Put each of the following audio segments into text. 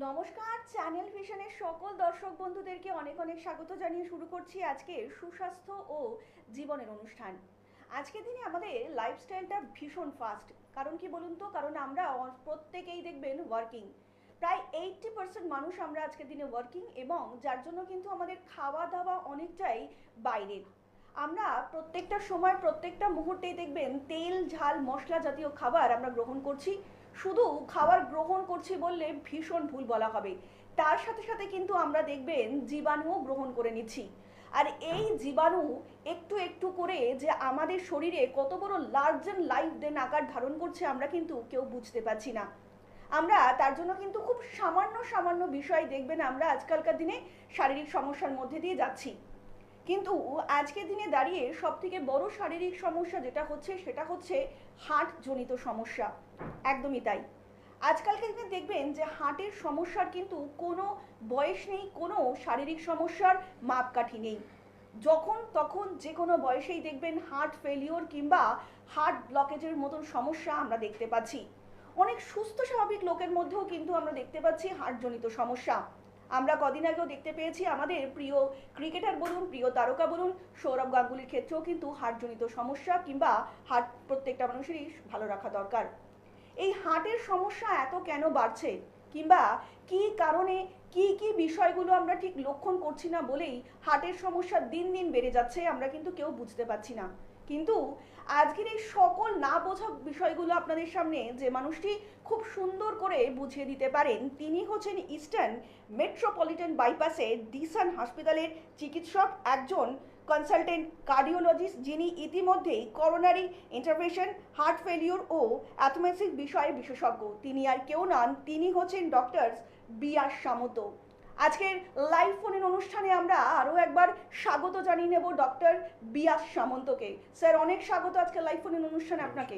নমস্কার, চ্যানেল ভিশনের সকল দর্শক বন্ধুদেরকে অনেক অনেক স্বাগত জানিয়ে শুরু করছি আজকে সুস্বাস্থ্য ও জীবনের অনুষ্ঠান। আজকের দিনে আমাদের লাইফস্টাইলটা ভীষণ ফাস্ট। কারণ কি বলুন তো, কারণ আমরা প্রত্যেকেই দেখবেন ওয়ার্কিং। প্রায় 80% মানুষ আমরা আজকের দিনে ওয়ার্কিং, এবং যার জন্য কিন্তু আমাদের খাওয়া দাওয়া অনেকটাই বাইরের। আমরা প্রত্যেকটা সময় প্রত্যেকটা মুহূর্তেই দেখবেন তেল ঝাল মশলা জাতীয় খাবার আমরা গ্রহণ করছি। শুধু খাবার গ্রহণ করছি বললে ভীষণ ভুল বলা হবে, তার সাথে সাথে কিন্তু আমরা দেখবেন জীবাণুও গ্রহণ করে নিচ্ছি। আর এই জীবাণু একটু একটু করে যে আমাদের শরীরে কত বড় লার্জ অ্যান্ড লাইফ দেন আকার ধারণ করছে আমরা কিন্তু কেউ বুঝতে পারছি না। আমরা তার জন্য কিন্তু খুব সামান্য সামান্য বিষয় দেখবেন আমরা আজকালকার দিনে শারীরিক সমস্যার মধ্যে দিয়ে যাচ্ছি। কিন্তু আজকের দিনে দাঁড়িয়ে সব থেকে বড় শারীরিক সমস্যা যেটা হচ্ছে সেটা হচ্ছে হার্ট জনিত সমস্যা। একদমই তাই। আজকালকার দিনে দেখবেন যে হার্টের সমস্যার কিন্তু কোনো বয়স নেই, কোনো শারীরিক সমস্যার মাপকাঠি নেই। যখন তখন যে কোনো বয়সেই দেখবেন হার্ট ফেলিওর কিংবা হার্ট ব্লকেজের মতন সমস্যা আমরা দেখতে পাচ্ছি। অনেক সুস্থ স্বাভাবিক লোকের মধ্যেও কিন্তু আমরা দেখতে পাচ্ছি হার্টজনিত সমস্যা। আমরা কদিন আগেও দেখতে পেয়েছি আমাদের প্রিয় ক্রিকেটার বলুন, প্রিয় তারকা বলুন, সৌরভ গাঙ্গুলির ক্ষেত্রেও কিন্তু হার্টজনিত সমস্যা কিংবা হার্ট প্রত্যেকটা মানুষেরই ভালো রাখা দরকার। এই হার্টের সমস্যা এত কেন বাড়ছে, কিংবা কি কারণে কি কি বিষয়গুলো আমরা ঠিক লক্ষণ করছি না বলেই হার্টের সমস্যা দিন দিন বেড়ে যাচ্ছে, আমরা কিন্তু কেউ বুঝতে পারছি না। কিন্তু আজকের এই সকল না বোঝা বিষয়গুলো আপনাদের সামনে যে মানুষটি খুব সুন্দর করে বুঝিয়ে দিতে পারেন, তিনি হচ্ছেন ইস্টার্ন মেট্রোপলিটন বাইপাসের ডিসান হাসপাতালের চিকিৎসক, একজন কনসালটেন্ট কার্ডিওলজিস্ট, যিনি ইতিমধ্যেই করোনারি ইন্টারভেনশন, হার্ট ফেলিওর ও অ্যাথমেটিক বিষয়ে বিশেষজ্ঞ। তিনি আর কেউ নন, তিনি হচ্ছেন ডক্টর বিয়াস সামন্ত। আজকের লাইভ ফোনের অনুষ্ঠানে আমরা আরও একবার স্বাগত জানিয়ে নেব ডক্টর বিয়াস সামন্তকে। স্যার, অনেক স্বাগত আজকে লাইভ ফোনের অনুষ্ঠানে আপনাকে।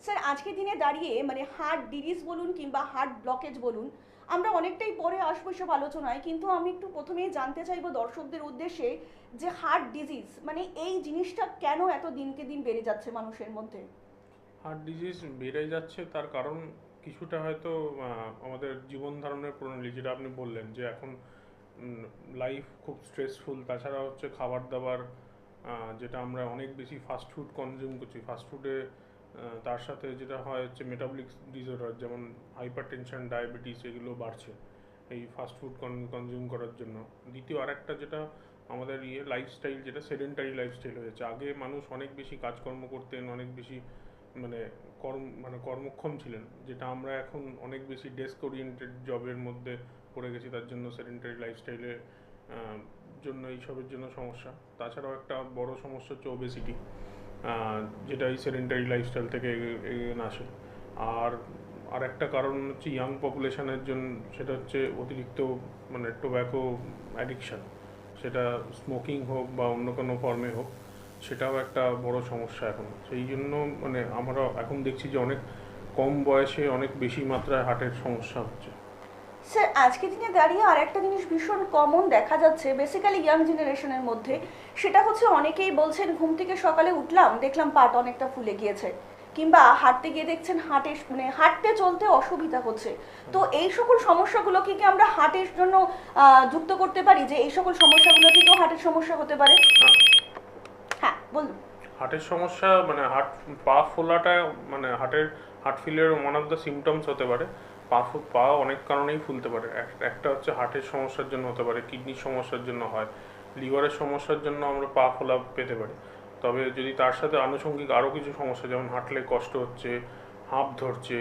স্যার, আজকের দিনে দাঁড়িয়ে মানে হার্ট ডিজিজ বলুন কিংবা হার্ট ব্লকেজ বলুন, আমরা অনেকটাই পরে আসবো সব আলোচনায়, কিন্তু আমি একটু প্রথমেই জানতে চাইবো দর্শকদের উদ্দেশ্যে যে হার্ট ডিজিজ মানে এই জিনিসটা কেন এত দিনকে দিন বেড়ে যাচ্ছে মানুষের মধ্যে। হার্ট ডিজিজ বেড়ে যাচ্ছে তার কারণ কিছুটা হয়তো আমাদের জীবন ধারণের প্রণালী, যেটা আপনি বললেন যে এখন লাইফ খুব স্ট্রেসফুল। তাছাড়া হচ্ছে খাবার দাবার, যেটা আমরা অনেক বেশি ফাস্টফুড কনজিউম করছি। ফাস্টফুডে তার সাথে যেটা হয় হচ্ছে মেটাবলিক ডিসঅর্ডার, যেমন হাইপার টেনশন, ডায়াবেটিস, এগুলো বাড়ছে এই ফাস্টফুড কনজিউম করার জন্য। দ্বিতীয় আরেকটা যেটা আমাদের লাইফস্টাইল, যেটা সেডেন্টারি লাইফস্টাইল হয়েছে। আগে মানুষ অনেক বেশি কাজকর্ম করতেন, অনেক বেশি মানে কর্মক্ষম ছিলেন, যেটা আমরা এখন অনেক বেশি ডেস্ক ওরিয়েন্টেড জবের মধ্যে পড়ে গেছি। তার জন্য সেডেন্টারি লাইফস্টাইলের জন্য এইসবের জন্য সমস্যা। তাছাড়াও একটা বড় সমস্যা হচ্ছে ওবেসিটি, যেটা এই সেডেন্টারি লাইফস্টাইল থেকে আসে। আর একটা কারণ হচ্ছে ইয়াং পপুলেশনের জন্য, সেটা হচ্ছে অতিরিক্ত টোব্যাকো অ্যাডিকশান, সেটা স্মোকিং হোক বা অন্য কোনো ফর্মে হোক, সেটাও একটা বড় সমস্যা এখন। সেই জন্য আমরা এখন দেখছি যে অনেক কম বয়সে অনেক বেশি মাত্রায় হার্টের সমস্যা হচ্ছে। স্যার, আজকের দিনে দাঁড়িয়ে আর একটা জিনিস ভীষণ কমন দেখা যাচ্ছে বেসিক্যালি ইয়াং জেনারেশনের মধ্যে, সেটা হচ্ছে অনেকেই বলছেন ঘুম থেকে সকালে উঠলাম দেখলাম পাট অনেকটা ফুলে গিয়েছে, কিংবা হাঁটতে গিয়ে দেখছেন হাঁটতে চলতে অসুবিধা হচ্ছে। তো এই সকল সমস্যাগুলোকে কি আমরা হার্টের জন্য যুক্ত করতে পারি, যে এই সকল সমস্যাগুলো থেকেও হার্টের সমস্যা হতে পারে? হ্যাঁ বলুন। হার্টের সমস্যা পা ফোলাটা heart failure one of the symptoms হতে পারে। পা অনেক কারণেই ফুলতে পারে। একটা হচ্ছে হার্টের সমস্যার জন্য হতে পারে, কিডনির সমস্যার জন্য হয়, লিভারের সমস্যার জন্য আমরা পা ফোলা পেতে পারি। তবে যদি তার সাথে আনুষঙ্গিক আরও কিছু সমস্যা, যেমন হাঁটলে কষ্ট হচ্ছে, হাঁপ ধরছে,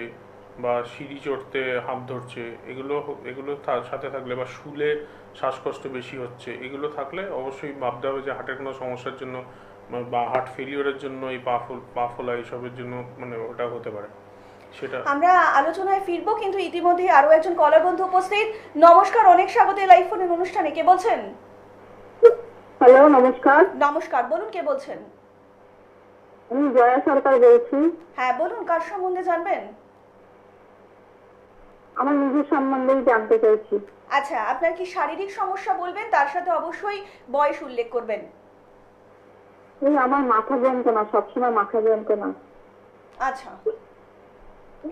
বা সিঁড়ি চড়তে হাঁপ ধরছে, এগুলো সাথে থাকলে, বা শুলে শ্বাসকষ্ট বেশি হচ্ছে, এগুলো থাকলে অবশ্যই ভাবতে হবে যে হার্টের কোনো সমস্যার জন্য বা হার্ট ফেলিওরের জন্য এই পা ফোলা এইসবের জন্য ওটা হতে পারে। সেটা আমরা আলোচনায় ফিরবো, কিন্তু ইতিমধ্যে আরো একজন কলার বন্ধু উপস্থিত। নমস্কার, অনেক স্বাগত লাইভ ফোনের অনুষ্ঠানে। কে বলছেন? হ্যালো, নমস্কার। নমস্কার, বলুন কে বলছেন? আমি জয়া সরকার বলছি। হ্যাঁ বলুন, কার সম্বন্ধে জানবেন? আমার নিজের সম্বন্ধেই জানতে চাইছি। আচ্ছা, আপনার কি শারীরিক সমস্যা বলবেন, তার সাথে অবশ্যই বয়স উল্লেখ করবেন। আমার মাথা যন্ত্রণা, সবসময় মাথা যন্ত্রণা। আচ্ছা,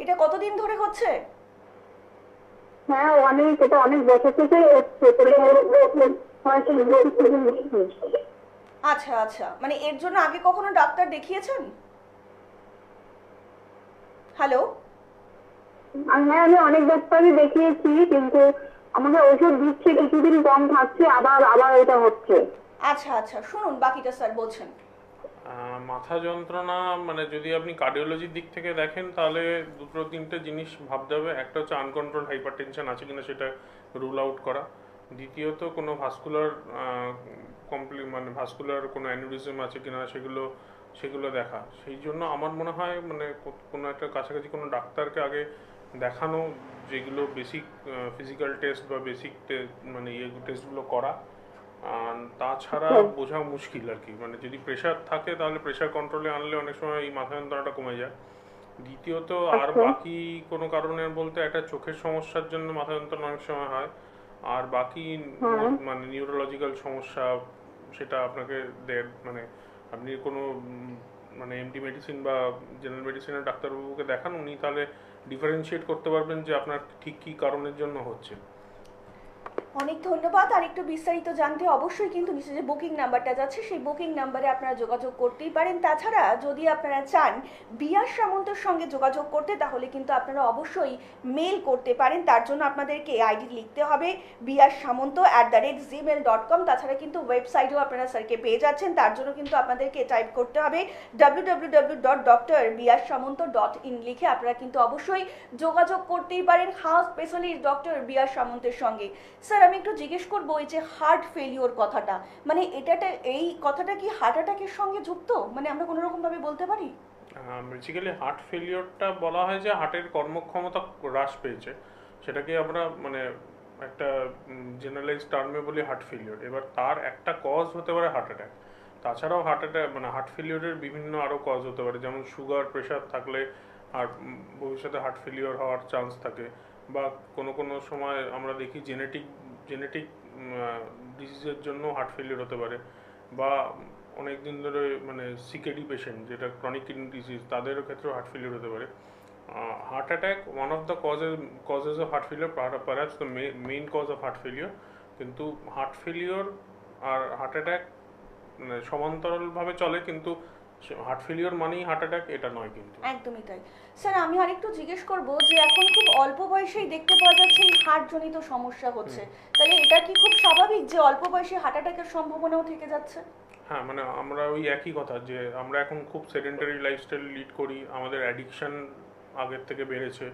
এটা কতদিন ধরে হচ্ছে? হ্যাঁ এটা অনেক বছর থেকে হচ্ছে আচ্ছা আচ্ছা, মানে এর জন্য আগে কখনো ডাক্তার দেখিয়েছেন? হ্যালো? আর হ্যাঁ, আমি অনেক ডাক্তারই দেখিয়েছি, কিন্তু আমাকে ওষুধ দিচ্ছে, কিছুদিন কম খাচ্ছি, আবার আবার এটা হচ্ছে। আচ্ছা আচ্ছা, শুনুন বাকিটা স্যার বলছেন। মাথা যন্ত্রণা মানে যদি আপনি কার্ডিওলজির দিক থেকে দেখেন তাহলে দুটো তিনটে জিনিস ভাবতে হবে। একটা হচ্ছে আনকন্ট্রোল হাইপারটেনশন আছে কিনা সেটা রুল আউট করা। দ্বিতীয়ত কোনো ভাস্কুলার মানে ভাস্কুলার কোনো অ্যানিউরিজম আছে কিনা সেগুলো সেগুলো দেখা। সেই জন্য আমার মনে হয় মানে কোনো একটা কাছাকাছি কোনো ডাক্তারকে আগে দেখানো, যেগুলো বেসিক ফিজিক্যাল টেস্ট বা বেসিক মানে ইয়ে টেস্টগুলো করা। আর তাছাড়া বোঝা মুশকিল আর কি, মানে যদি প্রেশার থাকে তাহলে প্রেশার কন্ট্রোলে আনলে অনেক সময় এই মাথা যন্ত্রণাটা কমে যায়। দ্বিতীয়ত আর বাকি কোনো কারণে বলতে একটা চোখের সমস্যার জন্য মাথা যন্ত্রণা অনেক সময় হয়। আর বাকি মানে নিউরোলজিক্যাল সমস্যা সেটা আপনাকে মানে আপনি কোনো মানে এমডি মেডিসিন বা জেনারেল মেডিসিনের ডাক্তারবাবুকে দেখান, উনি তাহলে ডিফারেন্সিয়েট করতে পারবেন যে আপনার ঠিক কী কারণের জন্য হচ্ছে। অনেক ধন্যবাদ। আর একটু বিস্তারিত জানতে অবশ্যই কিন্তু নিচে যে বুকিং নাম্বারটা যাচ্ছে সেই বুকিং নাম্বারে আপনারা যোগাযোগ করতেই পারেন। তাছাড়া যদি আপনারা চান বিয়াস সামন্তর সঙ্গে যোগাযোগ করতে, তাহলে কিন্তু আপনারা অবশ্যই মেল করতে পারেন। তার জন্য আপনাদেরকে আইডি লিখতে হবে biassamont@gmail.com। তাছাড়া কিন্তু ওয়েবসাইটেও আপনারা স্যারকে পেয়ে যাচ্ছেন, তার জন্য কিন্তু আপনাদেরকে টাইপ করতে হবে www.drbiassamont.in লিখে। আপনারা কিন্তু অবশ্যই যোগাযোগ করতেই পারেন হার্ট স্পেশালিস্ট ডক্টর বিয়াস সামন্তের সঙ্গে। স্যার আমি একটু জিজ্ঞেস করবো, এই যে হার্ট ফেলিওর কথাটা, মানে এই কথাটা কি হার্ট অ্যাটাকের সঙ্গে যুক্ত? মানে আমরা কোনো রকম ভাবে বলতে পারি? বেসিক্যালি হার্ট ফেলিওরটা বলা হয় যে হার্টের কর্মক্ষমতা হ্রাস পেয়েছে, সেটাকে আমরা মানে একটা জেনারেলাইজ টার্মে বলি হার্ট ফেলিওর। এবার তার একটা কজ হতে পারে হার্ট অ্যাটাক। তাছাড়াও হার্ট অ্যাটাক মানে হার্ট ফেলিওরের বিভিন্ন আরও কজ হতে পারে, যেমন সুগার প্রেশার থাকলে আর ভবিষ্যতে হার্ট ফেলিওর হওয়ার চান্স থাকে। বা কোনো কোনো সময় আমরা দেখি জেনেটিক ডিজিজের জন্য হার্ট ফেলিওর হতে পারে। বা অনেক দিন ধরে মানে সিকেডি পেশেন্ট, যেটা ক্রনিক কিডনি ডিজিজ, তাদের ক্ষেত্রেও হার্ট ফেলিওর হতে পারে। Heart attack one of the causes of heart failure, perhaps the main cause of heart failure. কিন্তু হার্ট ফেলিওর আর হার্ট অ্যাটাক মানে সমান্তরালভাবে চলে, কিন্তু হার্ট ফেলিওর মানেই হার্ট অ্যাটাক এটা নয় কিন্তু। একদমই তাই। স্যার আমি আরেকটু জিজ্ঞেস করব যে এখন খুব অল্প বয়সেই দেখতে পাওয়া যাচ্ছে এই হার্টজনিত সমস্যা হচ্ছে, তাহলে এটা কি খুব স্বাভাবিক যে অল্প বয়সে হার্ট অ্যাটাকের সম্ভাবনাও থেকে যাচ্ছে? হ্যাঁ, মানে আমরা ওই একই কথা যে আমরা এখন খুব সেডেন্টারি লাইফস্টাইল লিড করি, আমাদের অ্যাডিকশান আগের থেকে বেড়েছে।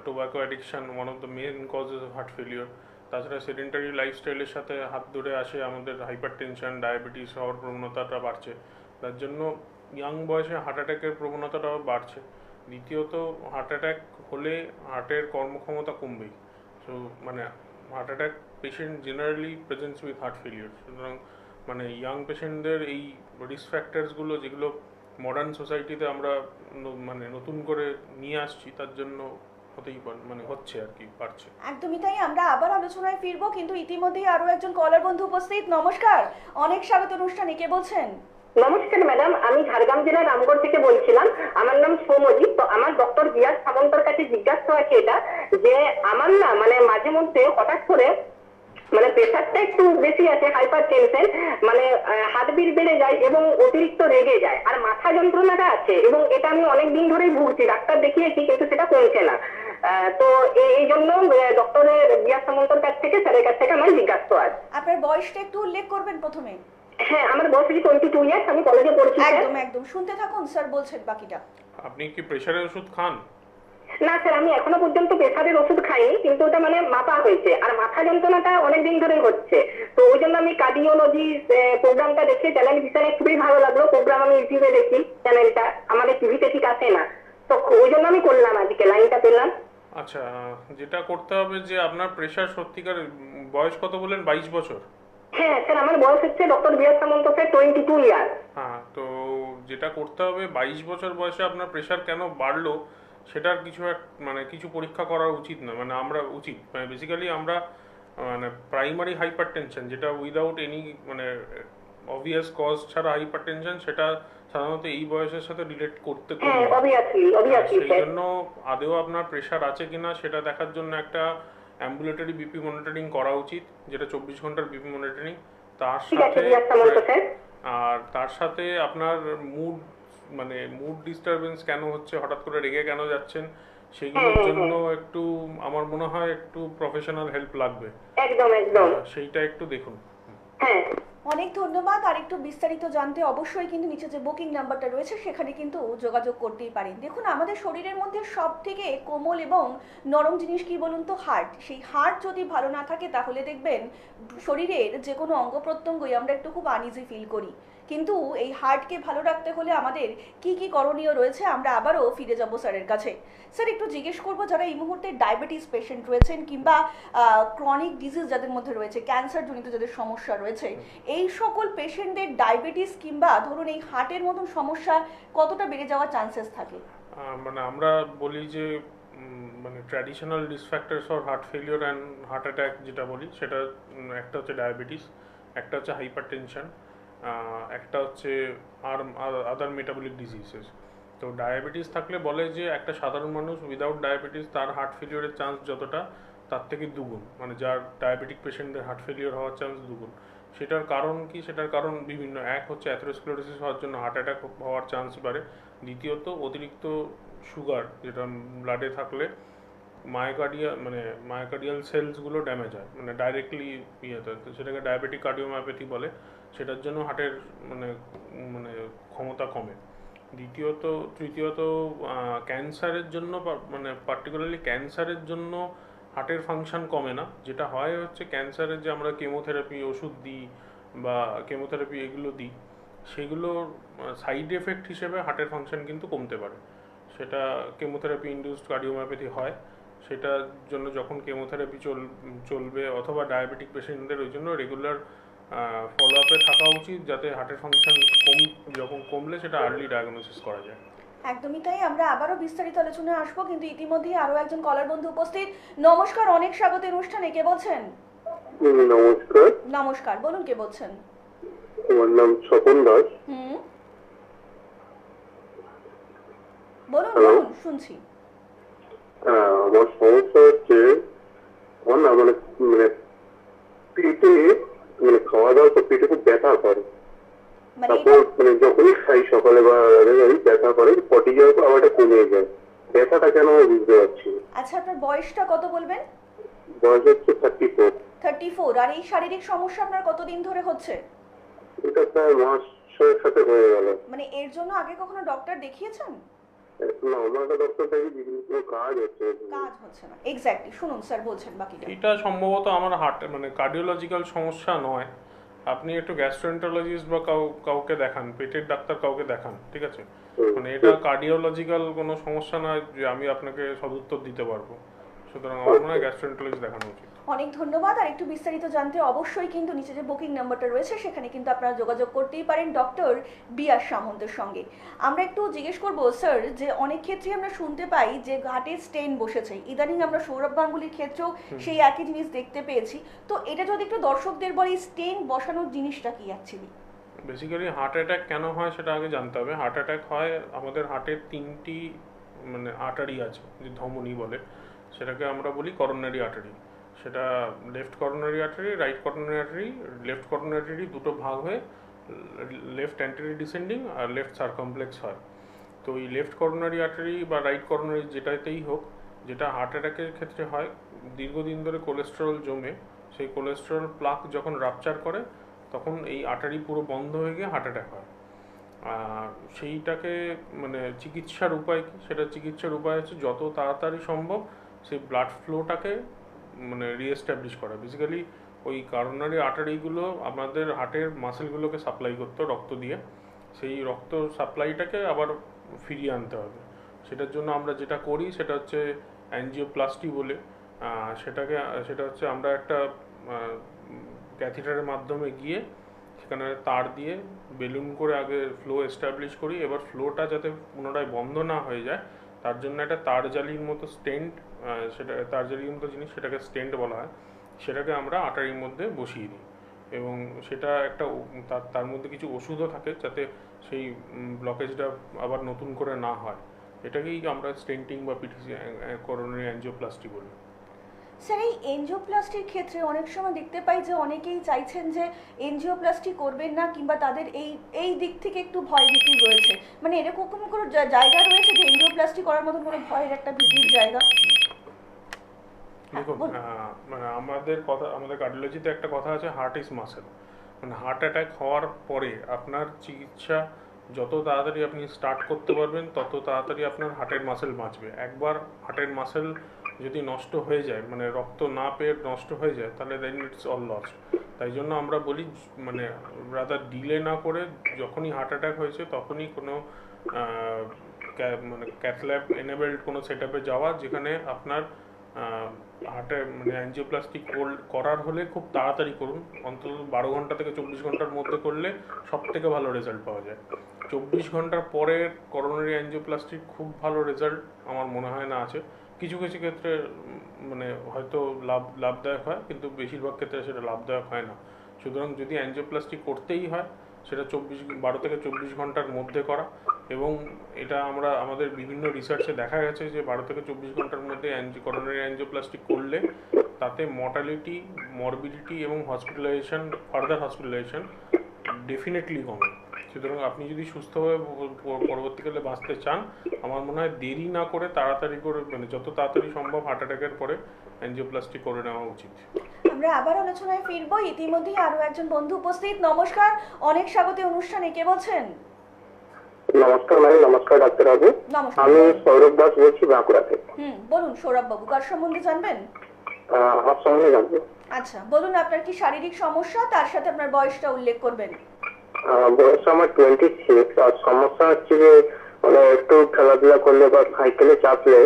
Tobacco addiction one of the main causes of heart failure. তাছাড়া সেডেন্টারি লাইফস্টাইলের সাথে হাত ধরে আসে আমাদের হাইপার টেনশন, ডায়াবেটিস হওয়ার প্রবণতাটা বাড়ছে। তার জন্য ইয়াং বয়সে হার্ট অ্যাটাকের প্রবণতাটাও বাড়ছে। দ্বিতীয়ত হার্ট অ্যাটাক হলে হার্টের কর্মক্ষমতা কমবেই। সো মানে heart attack patient generally presents with heart failure. সুতরাং মানে ইয়াং পেশেন্টদের এই রিস্ক ফ্যাক্টরসগুলো যেগুলো মডার্ন সোসাইটিতে আমরা মানে নতুন করে নিয়ে আসছি, তার জন্য হতেই পারে মানে হচ্ছে আর কি, পারছে। একদমই তাই। আমরা আবার আলোচনায় ফিরবো, কিন্তু ইতিমধ্যেই আরো একজন কলার বন্ধু উপস্থিত। নমস্কার, অনেক স্বাগত অনুষ্ঠানে। কে বলছেন? নমস্কার ম্যাডাম, আমি ঝাড়গ্রাম জেলার রামগড় থেকে বলছিলাম। আমার নাম সৌমজিৎ। তো আমার ডক্টর বিয়াস সামন্তর কাছে জিজ্ঞাসা আছে এটা যে আমার না মানে মাঝে মধ্যে হঠাৎ করে মানে প্রেশারটা একটু বেশি আছে, হাইপার টেনশন, মানে হার্টবিট বেড়ে যায় এবং অতিরিক্ত রেগে যায়, আর মাথা যন্ত্রণাটা আছে, এবং এটা আমি অনেক দিন ধরেই ভুগছি, ডাক্তার দেখিয়েছি কিন্তু সেটা কমছে না। তো এই জন্য ডক্টরের বিয়াস সামন্তর কাছ থেকে, স্যারের কাছ থেকে আমার জিজ্ঞাসা আছে। আপনার বয়সটা একটু উল্লেখ করবেন প্রথমে। হ্যাঁ, আমার বয়স 22 ইয়ার্স, আমি কলেজে পড়ছি। একদম একদম, শুনতে থাকুন, স্যার বলছেন বাকিটা। আপনি কি প্রেশারের ওষুধ খান? না স্যার, আমি এখনো পর্যন্ত প্রেসারের ওষুধ খাইনি, কিন্তু ওটা মানে মাপা হয়েছে, আর মাথা যন্ত্রণাটা অনেকদিন ধরে হচ্ছে। তো ওই জন্য আমি কার্ডিওলজি প্রোগ্রামটা দেখে, চ্যানেল বিষয়ে খুবই ভালো লাগলো প্রোগ্রাম, আমি ইউটিউবে দেখি চ্যানেলটা, আমাদের টিভিতে ঠিক আসে না, তো ওই জন্য আমি করলাম, আজকে লাইনটা পেলাম। আচ্ছা, যেটা করতে হবে যে আপনার প্রেশার সত্যিকার বয়স কত বলেন? 22 বছর? হ্যাঁ স্যার, আমার বয়স হচ্ছে ডক্টর বিয়াস সামন্ত স্যার 22 ইয়ার। হ্যাঁ, তো যেটা করতে হবে 22 বছর বয়সে আপনার প্রেশার কেন বাড়লো সেটার মানে কিছু পরীক্ষা করা উচিত না, মানে আমরা উচিত মানে বেসিক্যালি আমরা মানে প্রাইমারি হাইপার টেনশন, যেটা উইদাউট এনি মানে অবভিয়াস কজ ছাড়া হাইপার টেনশন, সেটা সাধারণত এই বয়সের সাথে রিলেট করতে করি না। অবভিয়াসলি সেই জন্য আদেও আপনার প্রেশার আছে কিনা সেটা দেখার জন্য একটা অ্যাম্বুলেটরি বিপি মনিটরিং করা উচিত, যেটা 24 ঘন্টার বিপি মনিটরিং। তার ঠিক আছে সাথে রিয়াজ সামন্ত স্যার। আর তার সাথে আপনার মুড ডিস্টারবেন্স কেন হচ্ছে, হঠাৎ করে রেগে কেন যাচ্ছেন, সেগুলোর জন্য একটু আমার মনে হয় একটু প্রফেশনাল হেল্প লাগবে। একদম একদম সেইটা একটু দেখুন। হ্যাঁ। অনেক ধন্যবাদ। আর একটু বিস্তারিত জানতে অবশ্যই কিন্তু নিচে যে বুকিং নাম্বারটা রয়েছে সেখানে কিন্তু যোগাযোগ করতেই পারেন। দেখুন, আমাদের শরীরের মধ্যে সব থেকে কোমল এবং নরম জিনিস কি বলুন তো? হার্ট। সেই হার্ট যদি ভালো না থাকে তাহলে দেখবেন শরীরের যে কোনো অঙ্গ প্রত্যঙ্গই আমরা একটু খুব আনইজি ফিল করি। কিন্তু এই হার্টকে ভালো রাখতে হলে আমাদের কি কি করণীয় রয়েছে, আমরা আবারও ফিরে যাব স্যারের কাছে। স্যার, একটু জিজ্ঞেস করবো, যারা এই মুহূর্তে ডায়াবেটিস পেশেন্ট রয়েছেন কিংবা ক্রনিক ডিজিজ যাদের মধ্যে রয়েছে, ক্যান্সার জনিত যাদের সমস্যা রয়েছে, এই সকল পেশেন্টদের ডায়াবেটিস কিংবা ধরুন এই হার্টের মতন সমস্যা কতটা বেড়ে যাওয়ার চান্সেস থাকে? মানে আমরা বলি যে মানে traditional risk factors for heart failure and heart attack যেটা বলি, সেটা একটা হচ্ছে ডায়াবেটিস, একটা হচ্ছে হাইপারটেনশন, একটা হচ্ছে আদার মেটাবলিক ডিজিজেস। তো ডায়াবেটিস থাকলে বলে যে একটা সাধারণ মানুষ উইদাউট ডায়াবেটিস তার হার্ট ফেলিওরের চান্স যতটা, তার থেকে দ্বিগুণ, মানে যার ডায়াবেটিক পেশেন্টের হার্ট ফেলিওর হওয়ার চান্স দ্বিগুণ। সেটার কারণ কি? সেটার কারণ বিভিন্ন। এক হচ্ছে অ্যাথেরোস্ক্লেরোসিস হওয়ার জন্য হার্ট অ্যাটাক হওয়ার চান্স বাড়ে। দ্বিতীয়ত অতিরিক্ত সুগার যেটা ব্লাডে থাকলে মায়োকার্ডিয়াল সেলসগুলো ড্যামেজ হয়, মানে ডাইরেক্টলি ইয়েতে, তো সেটাকে ডায়াবেটিক কার্ডিওমায়োপ্যাথি বলে। সেটার জন্য হার্টের মানে মানে ক্ষমতা কমে। তৃতীয়ত ক্যান্সারের জন্য, মানে পার্টিকুলারলি ক্যান্সারের জন্য হার্টের ফাংশন কমে না। যেটা হয় হচ্ছে ক্যান্সারের যে আমরা কেমোথেরাপি ওষুধ দিই বা কেমোথেরাপি এগুলো দিই, সেগুলোর সাইড এফেক্ট হিসেবে হার্টের ফাংশন কিন্তু কমতে পারে। সেটা কেমোথেরাপি ইনডিউসড কার্ডিওমায়োপ্যাথি হয়। সেটার জন্য যখন কেমোথেরাপি চলবে, অথবা ডায়াবেটিক পেশেন্টদের ওই জন্য রেগুলার ফলো আপে থাকা উচিত, যাতে হার্টের ফাংশন যখন কমলে সেটা আর্লি ডায়াগনোসিস করা যায়। একদমই তাই। আমরা আবারও বিস্তারিত আলোচনায় আসবো, কিন্তু ইতিমধ্যেই আরো একজন কলার বন্ধু উপস্থিত। নমস্কার, অনেক স্বাগত অনুষ্ঠানে। কে বলছেন? নমস্কার, নমস্কার, বলুন কে বলছেন? আমার নাম স্বপন দাস। বলুন বলুন, শুনছি। আমার সমস্যা হচ্ছে আমার না মানে মানে পেটে, মানে খাওয়া দাওয়ার পর পেটে খুব ব্যথা করে। মানে তারপর মানে যখনই খাই সকালে বা রাতে ব্যথা করে, পটি যাওয়ার পর আবার এটা কমে যায়। ব্যথাটা কেন বুঝতে পারছি না। আচ্ছা, আপনার বয়সটা কত বলবেন? বয়স হচ্ছে 34। 34। আর এই শারীরিক সমস্যা আপনার কতদিন ধরে হচ্ছে? এটা প্রায় মাস 6-7 হয়ে গেল। মানে এর জন্য আগে কখনো ডক্টর দেখিয়েছেন? না, আমার একটা ডক্টর থেকে বিভিন্ন কাজ হচ্ছে। কাজ হচ্ছে না। এক্স্যাক্টলি, শুনুন স্যার বলছেন বাকিটা। এটা সম্ভবত আমার হার্ট মানে কার্ডিওলজিক্যাল সমস্যা নয়। আপনি একটু গ্যাস্ট্রোএন্টারোলজিস্ট বা কাউকে দেখান, পেটের ডাক্তার কাউকে দেখান, ঠিক আছে? মানে এটা কার্ডিওলজিক্যাল কোনো সমস্যা নয় যে আমি আপনাকে সদুত্তর দিতে পারবো। সুতরাং আমার মনে হয় গ্যাস্ট্রোএন্টারোলজিস্ট দেখানো উচিত। অনেক ধন্যবাদ। আর একটু বিস্তারিত জানতে অবশ্যই কিন্তু নিচে যে বুকিং নাম্বারটা রয়েছে সেখানে কিন্তু আপনারা যোগাযোগ করতেই পারেন ডক্টর বি.আর. সামন্তের সঙ্গে। আমরা একটু জিজ্ঞেস করবো স্যার, যে অনেক ক্ষেত্রে আমরা শুনতে পাই যে ঘাটে স্টেন বসেছে। ইদানিং আমরা সৌরভ গাঙ্গুলির ক্ষেত্রেও সেই একই জিনিস দেখতে পেয়েছি। তো এটা যদি একটু দর্শকদের বলি, স্টেন বসানোর জিনিসটা কি অ্যাকচুয়ালি? বেসিক্যালি হার্ট অ্যাটাক কেন হয় সেটা আগে জানতে হবে। হার্ট অ্যাটাক হয় আমাদের হার্টের 3টি মানে আর্টারি আছে, যে ধমনী বলে, সেটাকে আমরা বলি করোনারি আর্টারি। সেটা left coronary artery, right coronary artery. Left coronary artery দুটো ভাগ হয়ে লেফট অ্যান্টেরি ডিসেন্ডিং আর লেফট সারকমপ্লেক্স হয়। তো এই লেফট করোনারি আর্টারি বা রাইট করোনারি যেটাতেই হোক, যেটা হার্ট অ্যাটাকের ক্ষেত্রে হয়, দীর্ঘদিন ধরে কোলেস্টেরল জমে সেই কোলেস্টেরল প্লাক যখন রাপচার করে তখন এই আর্টারি পুরো বন্ধ হয়ে গিয়ে হার্ট অ্যাটাক হয়। সেইটাকে মানে চিকিৎসার উপায় কি? সেটা চিকিৎসার উপায় হচ্ছে যত তাড়াতাড়ি সম্ভব সেই ব্লাড ফ্লোটাকে মানে রিএস্টাবলিশ করা। বেসিক্যালি ওই করোনারি আর্টারিগুলো আমাদের হার্টের মাসেলগুলোকে সাপ্লাই করতো রক্ত দিয়ে, সেই রক্ত সাপ্লাইটাকে আবার ফিরিয়ে আনতে হবে। সেটার জন্য আমরা যেটা করি সেটা হচ্ছে অ্যাঞ্জিওপ্লাস্টি বলে। সেটা হচ্ছে আমরা একটা ক্যাথিটারের মাধ্যমে গিয়ে সেখানে তার দিয়ে বেলুন করে আগে ফ্লো এস্টাবলিশ করি। এবার ফ্লোটা যাতে পুনরায় বন্ধ না হয়ে যায় তার জন্য একটা তারজালির মতো স্টেন্ট, সেটা তারজালির মতো জিনিস, সেটাকে স্টেন্ট বলা হয়, সেটাকে আমরা আর্টারির মধ্যে বসিয়ে দিই। এবং সেটা একটা তার মধ্যে কিছু ওষুধও থাকে যাতে সেই ব্লকেজটা আবার নতুন করে না হয়। এটাকেই আমরা স্টেন্টিং বা পিটিসি করোনারি অ্যাঞ্জিওপ্লাস্টি বলি। স্যার এই এনজিওপ্লাস্টির ক্ষেত্রে অনেক সময় দেখতে পাই যে অনেকেই চাইছেন যে এনজিওপ্লাস্টি করবেন না, কিংবা তাদের এই এই দিক থেকে একটু ভয় ভীতি রয়েছে। মানে এরকম কোনো জায়গা রয়েছে যে এনজিওপ্লাস্টি করার মতন কোনো ভয়ের একটা ভীতির জায়গা? দেখুন, বলুন। মানে আমাদের কার্ডিওলজিতে একটা কথা আছে, হার্ট ইজ মাসেল। মানে হার্ট অ্যাটাক হওয়ার পরে আপনার চিকিৎসা যত তাড়াতাড়ি আপনি স্টার্ট করতে পারবেন তত তাড়াতাড়ি আপনার হার্টের মাসেল বাঁচবে। একবার হার্টের মাসেল যদি নষ্ট হয়ে যায়, মানে রক্ত না পেয়ে নষ্ট হয়ে যায়, তাহলে দেন ইটস অল লস্ট। তাই জন্য আমরা বলি মানে রাদার ডিলে না করে যখনই হার্ট অ্যাটাক হয়েছে তখনই কোনো মানে ক্যাথল্যাব এনেবেলড কোনো সেট আপে যাওয়া, যেখানে আপনার হার্টে মানে অ্যাঞ্জিওপ্লাস্টি করার হলে খুব তাড়াতাড়ি করুন। অন্তত 12 ঘন্টা থেকে 24 ঘন্টার মধ্যে করলে সব থেকে ভালো রেজাল্ট পাওয়া যায়। 24 ঘন্টার পরে করোনারি অ্যাঞ্জিওপ্লাস্টির খুব ভালো রেজাল্ট আমার মনে হয় না আছে। কিছু কিছু ক্ষেত্রে মানে হয়তো লাভদায়ক হয়, কিন্তু বেশিরভাগ ক্ষেত্রে সেটা লাভদায়ক হয় না। সুতরাং যদি অ্যাঞ্জিওপ্লাস্টি করতেই হয় সেটা 12 থেকে 24 ঘন্টার মধ্যে করা। এবং এটা আমাদের বিভিন্ন রিসার্চে দেখা গেছে যে 12 থেকে 24 ঘন্টার মধ্যে করোনারি অ্যাঞ্জিওপ্লাস্টি করলে তাতে মর্টালিটি, মরবিডিটি এবং ফার্দার হসপিটালাইজেশন ডেফিনেটলি কমে। সুতরাং আপনি যদি সুস্থভাবে পরবর্তীকালে বাঁচতে চান, আমার মনে হয় দেরি না করে তাড়াতাড়ি করে, মানে যত তাড়াতাড়ি সম্ভব হার্ট অ্যাটাকের পরে অ্যাঞ্জিওপ্লাস্টি করে নেওয়া উচিত। আমরা আবার আলোচনায় ফিরবো। ইতিমধ্যেই আরো একজন বন্ধু উপস্থিত। নমস্কার, অনেক স্বাগত অনুষ্ঠানে। কে বলছেন? নমস্কার ম্যাম। নমস্কার ডাক্তারবাবু। নমস্কার। আমি সৌরভ দাস বলছি বাঁকুড়া থেকে। বলুন সৌরভ বাবু, কার সম্বন্ধে জানবেন? আমার সঙ্গে জানবো। আচ্ছা বলুন, আপনার কি শারীরিক সমস্যা, তার সাথে আপনার বয়সটা উল্লেখ করবেন। বয়স আমার 26, আর সমস্যা হচ্ছে যে মানে একটু খেলাধুলা করলে বা সাইকেলে চাপলে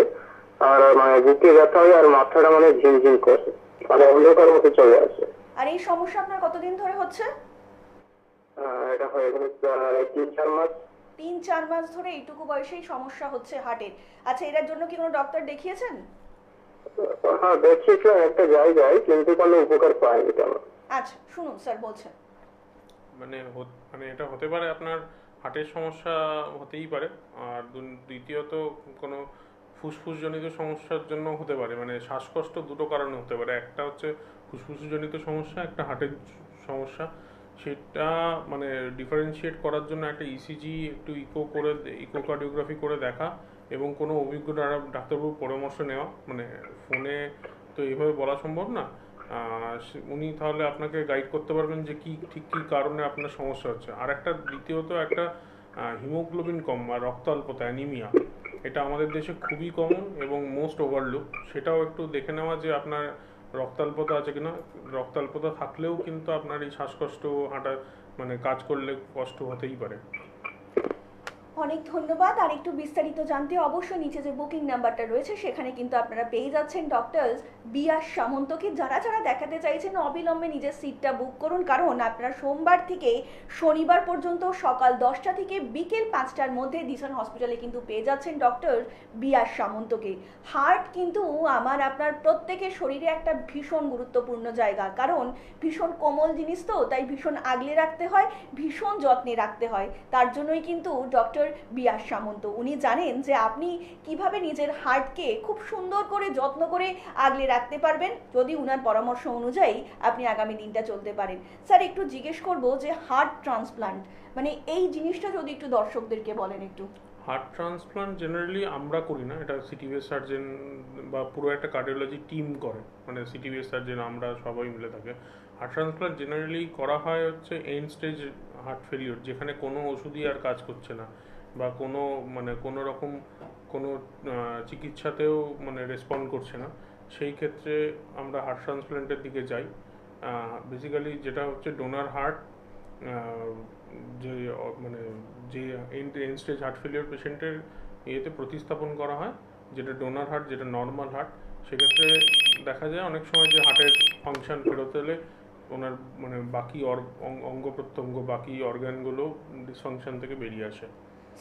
আর মানে বুকে ব্যথা হয় আর মাথাটা মানে ঝিমঝিম করে, মানে অন্ধকার মতো চলে আসে। আর এই সমস্যা আপনার কতদিন ধরে হচ্ছে? এটা হয়ে গেল 3-4 মাস। 3-4 মাস ধরে এইটুকু বয়সেই সমস্যা হচ্ছে হার্টের। আচ্ছা, এটার জন্য কি কোনো ডক্টর দেখিয়েছেন? হ্যাঁ দেখিয়েছিলাম একটা জায়গায়, কিন্তু কোনো উপকার পাইনি তেমন। আচ্ছা শুনুন স্যার বলছেন। মানে এটা হতে পারে আপনার হার্টের সমস্যা হতেই পারে। আর দ্বিতীয়ত কোনো ফুসফুসজনিত সমস্যার জন্য হতে পারে। মানে শ্বাসকষ্ট দুটো কারণে হতে পারে। একটা হচ্ছে ফুসফুসজনিত সমস্যা, একটা হার্টের সমস্যা। সেটা মানে ডিফারেন্সিয়েট করার জন্য একটা ইসিজি, একটু ইকোকার্ডিওগ্রাফি করে দেখা এবং কোনো অভিজ্ঞ ডাক্তারবাবুর পরামর্শ নেওয়া। মানে ফোনে তো এইভাবে বলা সম্ভব না। উনি তাহলে আপনাকে গাইড করতে পারবেন যে কী কারণে আপনার সমস্যা হচ্ছে। আর একটা দ্বিতীয়ত একটা হিমোগ্লোবিন কম বা রক্ত অল্পতা, অ্যানিমিয়া, এটা আমাদের দেশে খুবই কমন এবং মোস্ট ওভারলুক। সেটাও একটু দেখে নেওয়া যে আপনার রক্তাল্পতা আছে কিনা। রক্তাল্পতা থাকলেও কিন্তু আপনার এই শ্বাসকষ্ট, হাঁটা মানে কাজ করলে কষ্ট হতেই পারে। অনেক ধন্যবাদ। আর একটু বিস্তারিত জানতে অবশ্যই নিচে যে বুকিং নাম্বারটা রয়েছে সেখানে কিন্তু আপনারা পেয়ে যাচ্ছেন ডক্টর বি.আর. সামন্তকে। যারা দেখাতে চাইছেন অবিলম্বে নিজের সিটটা বুক করুন, কারণ আপনারা সোমবার থেকে শনিবার পর্যন্ত সকাল 10টা থেকে বিকেল 5টার মধ্যে দিশন হসপিটালে কিন্তু পেয়ে যাচ্ছেন ডক্টর বি.আর. সামন্তকে। হার্ট কিন্তু আপনার প্রত্যেকের শরীরে একটা ভীষণ গুরুত্বপূর্ণ জায়গা, কারণ ভীষণ কোমল জিনিস তো, তাই ভীষণ আগলে রাখতে হয়, ভীষণ যত্নে রাখতে হয়। তার জন্যই কিন্তু ডক্টর বি.আর. সামন্ত উনি জানেন যে আপনি কিভাবে নিজের হার্টকে খুব সুন্দর করে যত্ন করে আগলে রাখতে পারবেন যদি উনার পরামর্শ অনুযায়ী আপনি আগামী দিনটা চলতে পারেন। স্যার একটু জিজ্ঞেস করব যে হার্ট ট্রান্সপ্লান্ট মানে এই জিনিসটা যদি একটু দর্শকদেরকে বলেন একটু। হার্ট ট্রান্সপ্লান্ট জেনারেলি আমরা করি না, এটা সিটিভিএস সার্জন বা পুরো একটা কার্ডিওলজি টিম করে। মানে সিটিভিএস সার্জন আমরা সবাই মিলে থাকে। হার্ট ট্রান্সপ্লান্ট জেনারেলি করা হয় হচ্ছে এন্ড স্টেজ হার্ট ফেলিওর, যেখানে কোনো ওষুধই আর কাজ করছে না বা কোনো রকম কোনো চিকিৎসাতেও মানে রেসপন্ড করছে না। সেই ক্ষেত্রে আমরা হার্ট ট্রান্সপ্লান্টের দিকে যাই। বেসিক্যালি যেটা হচ্ছে ডোনার হার্ট, যে এন্ড স্টেজ হার্ট ফেলিওর পেশেন্টের ইয়েতে প্রতিস্থাপন করা হয়, যেটা ডোনার হার্ট, যেটা নর্মাল হার্ট। সেক্ষেত্রে দেখা যায় অনেক সময় যে হার্টের ফাংশন ফেরত এলে ওনার মানে বাকি অঙ্গ প্রত্যঙ্গ, বাকি অর্গানগুলো ডিসফাংশন থেকে বেরিয়ে আসে।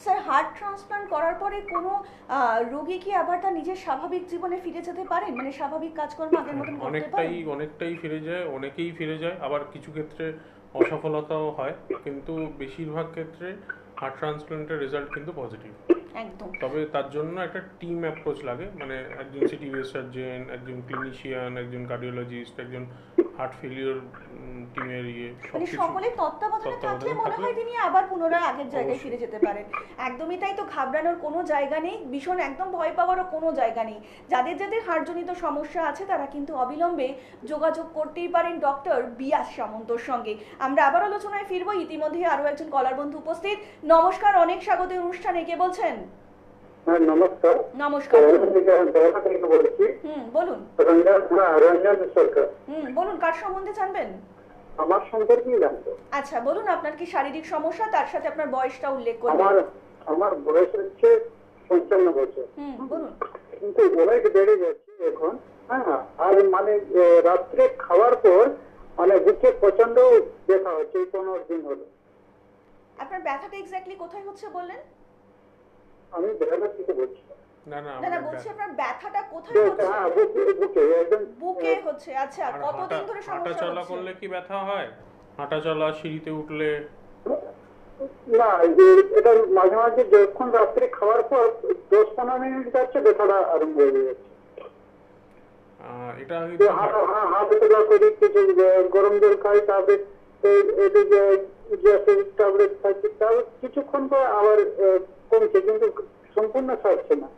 স্যার হার্ট ট্রান্সপ্লান্ট করার পরে কোনো রোগী কি আবার তার নিজের স্বাভাবিক জীবনে ফিরে যেতে পারেন, মানে স্বাভাবিক কাজকর্ম আগের মতন করতে পারেন? অনেকটাই ফিরে যায়, অনেকেই ফিরে যায়। আবার কিছু ক্ষেত্রে অসফলতাও হয়, কিন্তু বেশিরভাগ ক্ষেত্রে হার্ট ট্রান্সপ্লান্টের রেজাল্ট কিন্তু পজিটিভ। একদম। তবে তার জন্য একটা টিম অ্যাপ্রোচ লাগে, মানে একজন সিটিভিএস সার্জন, একজন ক্লিনিশিয়ান, একজন কার্ডিওলজিস্ট, একজন হার্ট ফেলিওর টিমের সব মানে কিছু সকলের তত্ত্বাবধানে থাকলে তত্ত্বাবধানে মনে থাকলে হয় তিনি আবার পুনরায় আগের জায়গায় অবশ্যই। ফিরে যেতে পারেন। একদমই তাই, তো ঘাবড়ানোর কোনো জায়গা নেই, ভীষণ একদম ভয় পাওয়ারও কোনো জায়গা নেই। যাদের যাদের হাড়জনিত সমস্যা আছে তারা কিন্তু অবিলম্বে যোগাযোগ করতেই পারেন ডক্টর বিয়াস সামন্তর সঙ্গে। আমরা আবার আলোচনায় ফিরবো, ইতিমধ্যে আরও একজন কলার বন্ধু উপস্থিত। নমস্কার, অনেক স্বাগত অনুষ্ঠানে। কে বলছেন? হ্যাঁ, নমস্কার। নমস্কার, বেহালা থেকে বলছি। বলুন। রঞ্জন সরকার। বলুন, কার সম্বন্ধে জানবেন? আমার সম্পর্কেই জানতো। আচ্ছা বলুন, আপনার কি শারীরিক সমস্যা, তার সাথে আপনার বয়সটা উল্লেখ করুন। আমার বয়স হচ্ছে 55 বছর। বলুন। কিন্তু অনেক বেড়ে যাচ্ছে এখন। হ্যাঁ, আর মানে রাত্রে খাওয়ার পর মানে বুকে প্রচন্ড ব্যথা হচ্ছে, 15 দিন হলো। আপনার ব্যথাটা এক্স্যাক্টলি কোথায় হচ্ছে বললেন? আমি বেহালা থেকে বলছি। না না না না, আমরা বলছি আপনার ব্যথাটা কোথায় হ্যাঁ, হচ্ছে? বুকে একদম। বুকে হচ্ছে। আচ্ছা, আর কতদিন ধরে হাঁটা সমস্যা চলা হচ্ছে? করলে কি ব্যথা হয়? হাঁটা চলা, সিঁড়িতে উঠলে? না, এটা মাঝে মাঝে যখন রাত্রে খাওয়ার পর 10-15 মিনিট যাচ্ছে ব্যথাটা আরম্ভ হয়ে যাচ্ছে। এটা হাতে তোলা করি, কিছু গরম জল খাই, তারপরে ট্যাবলেট খাচ্ছি, তারপর কিছুক্ষণ পর আবার কমছে, কিন্তু সম্পূর্ণ সারছে না।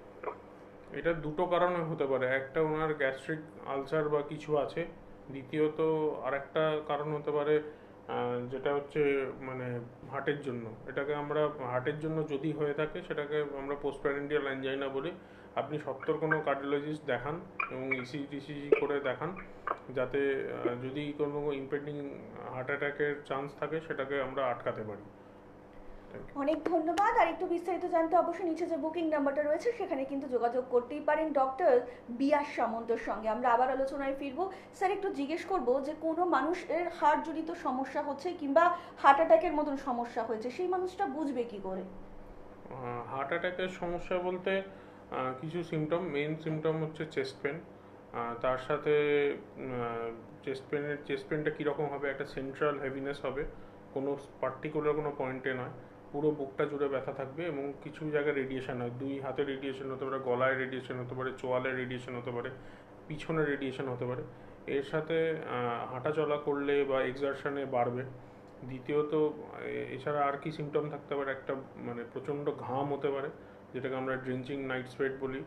এটা দুটো কারণে হতে পারে। একটা ওনার গ্যাস্ট্রিক আলসার বা কিছু আছে, দ্বিতীয়ত আরেকটা কারণ হতে পারে যেটা হচ্ছে মানে হার্টের জন্য। এটাকে আমরা হার্টের জন্য যদি হয়ে থাকে সেটাকে আমরা পোস্টপ্যারেন্ডিয়াল অ্যাঞ্জাইনা বলি। আপনি সত্তর কোনো কার্ডিওলজিস্ট দেখান এবং ইসিজি করে দেখান, যাতে যদি কোনো ইম্পেন্ডিং হার্ট অ্যাটাকের চান্স থাকে সেটাকে আমরা আটকাতে পারি। অনেক ধন্যবাদ। আর একটু বিস্তারিত জানতে অবশ্যই নিচে যে বুকিং নাম্বারটা রয়েছে সেখানে কিন্তু যোগাযোগ করতেই পারেন ডক্টর বিয়াস সামন্তর সঙ্গে। আমরা আবার আলোচনায় ফিরবো। স্যার, একটু জিজ্ঞেস করব যে কোনো মানুষের হার্টজনিত সমস্যা হচ্ছে কিংবা হার্ট অ্যাটাকের মতন সমস্যা হয়েছে, সেই মানুষটা বুঝবে কি করে? হার্ট অ্যাটাকের সমস্যা বলতে কিছু সিমটম, মেইন সিমটম হচ্ছে চেস্ট পেন। তার সাথে চেস্ট পেনটা কীরকম হবে? একটা সেন্ট্রাল হেভিনেস হবে, কোনো পার্টিকুলার কোনো পয়েন্টে নয়, পুরো বুকটা জুড়ে ব্যথা থাকবে এবং কিছু জায়গায় রেডিয়েশন হয়। 2 হাতে রেডিয়েশন হতে পারে, গলায় রেডিয়েশন হতে পারে, চোয়ালে রেডিয়েশন হতে পারে, পিছনে রেডিয়েশন হতে পারে। এর সাথে হাঁটা চলা করলে বা এক্সারশনে বাড়বে। দ্বিতীয়ত এছাড়া আর কি সিমটম থাকতে পারে? একটা মানে প্রচণ্ড ঘাম হতে পারে, যেটাকে আমরা ড্রেঞ্চিং নাইট সোয়েট বলি,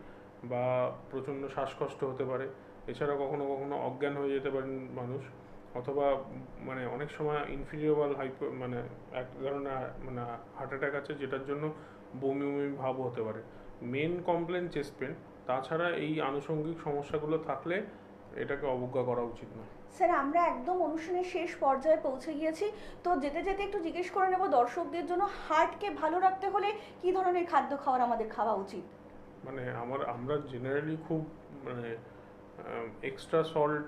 বা প্রচণ্ড শ্বাসকষ্ট হতে পারে। এছাড়া কখনো কখনো অজ্ঞান হয়ে যেতে পারেন মানুষ, অথবা মানে অনেক সময় ইনফিরিয়েবল মানে এক ধরনের মানে হার্ট অ্যাটাক আছে যেটার জন্য বমি বমি ভাব হতে পারে। Main complain chest pain. তাছাড়া এই আনুষঙ্গিক সমস্যাগুলো থাকলে এটাকে অবজ্ঞা করা উচিত নয়। স্যার, আমরা একদম অনুষ্ঠানের শেষ পর্যায়ে পৌঁছে গিয়েছি, তো যেতে যেতে একটু জিজ্ঞেস করে নেব দর্শকদের জন্য হার্টকে ভালো রাখতে হলে কি ধরনের খাদ্য খাবার আমাদের খাওয়া উচিত? মানে আমরা জেনারেলি খুব মানে এক্সট্রা সল্ট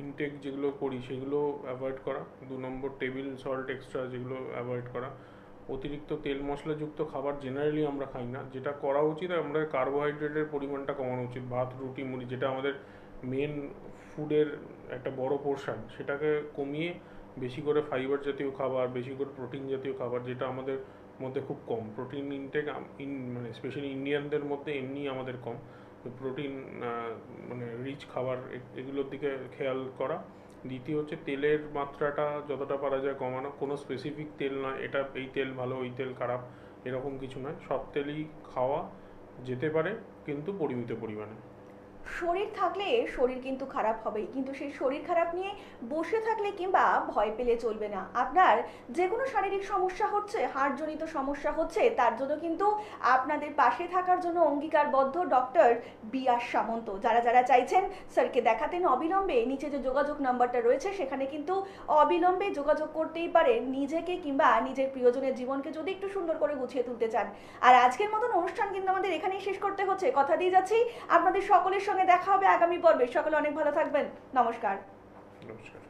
ইনটেক যেগুলো করি সেগুলো অ্যাভয়েড করা। 2 নম্বর টেবিল সল্ট এক্সট্রা যেগুলো অ্যাভয়েড করা। অতিরিক্ত তেল মশলাযুক্ত খাবার জেনারেলি আমরা খাই না। যেটা করা উচিত, আমরা কার্বোহাইড্রেটের পরিমাণটা কমানো উচিত। ভাত, রুটি, মুড়ি, যেটা আমাদের মেন ফুডের একটা বড় পোর্শন, সেটাকে কমিয়ে বেশি করে ফাইবার জাতীয় খাবার, বেশি করে প্রোটিন জাতীয় খাবার, যেটা আমাদের মধ্যে খুব কম। প্রোটিন ইনটেক মানে স্পেশালি ইন্ডিয়ানদের মধ্যে এমনি আমাদের কম। প্রোটিন মানে রিচ খাবার, এগুলোর দিকে খেয়াল করা। দ্বিতীয় হচ্ছে তেলের মাত্রাটা যতটা পারা যায় কমানো। কোনো স্পেসিফিক তেল নয়, এটা এই তেল ভালো ওই তেল খারাপ, এরকম কিছু নয়। সব তেলই খাওয়া যেতে পারে, কিন্তু পরিমিত পরিমাণে। শরীর থাকলে শরীর কিন্তু খারাপ হবেই, কিন্তু সেই শরীর খারাপ নিয়ে বসে থাকলে কিংবা ভয় পেলে চলবে না। আপনার যে কোনো শারীরিক সমস্যা হচ্ছে, হার্টজনিত সমস্যা হচ্ছে, তার জন্য কিন্তু আপনাদের পাশে থাকার জন্য অঙ্গীকারবদ্ধ ডক্টর বিয়াস সামন্ত। যারা যারা চাইছেন স্যারকে দেখাতেন, অবিলম্বে নিচে যে যোগাযোগ নাম্বারটা রয়েছে সেখানে কিন্তু অবিলম্বে যোগাযোগ করতেই পারেন, নিজেকে কিংবা নিজের প্রিয়জনের জীবনকে যদি একটু সুন্দর করে গুছিয়ে তুলতে চান। আর আজকের মতন অনুষ্ঠান কিন্তু আমাদের এখানেই শেষ করতে হচ্ছে। কথা দিয়ে যাচ্ছি, আপনাদের সকলের সঙ্গে দেখা হবে আগামী পর্বে। সকলে অনেক ভালো থাকবেন। নমস্কার। নমস্কার।